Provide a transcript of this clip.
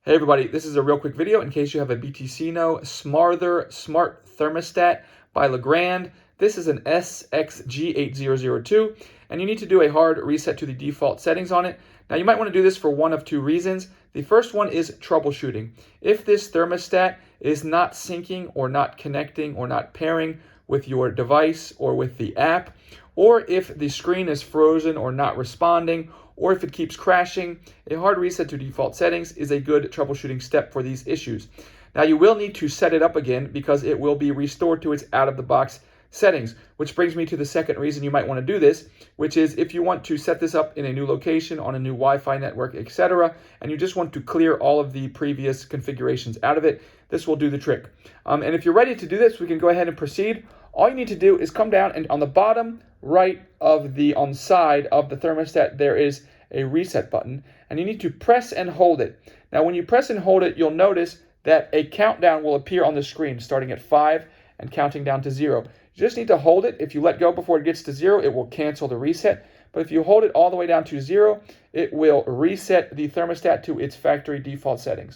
Hey everybody, this is a real quick video in case you have a BTicino Smart Thermostat by Legrand. This is an SXG8002 and you need to do a hard reset to the default settings on it. Now you might want to do this for one of two reasons. The first one is troubleshooting. If this thermostat is not syncing or not connecting or not pairing with your device or with the app, or if the screen is frozen or not responding, or if it keeps crashing, a hard reset to default settings is a good troubleshooting step for these issues. Now you will need to set it up again because it will be restored to its out-of-the-box settings, which brings me to the second reason you might want to do this, which is if you want to set this up in a new location, on a new Wi-Fi network, etc., and you just want to clear all of the previous configurations out of it, this will do the trick. And if you're ready to do this, we can go ahead and proceed. All you need to do is come down, and on the bottom right of on side of the thermostat, there is a reset button, and you need to press and hold it. Now, when you press and hold it, you'll notice that a countdown will appear on the screen, starting at 5 and counting down to 0. You just need to hold it. If you let go before it gets to 0, it will cancel the reset. But if you hold it all the way down to 0, it will reset the thermostat to its factory default settings.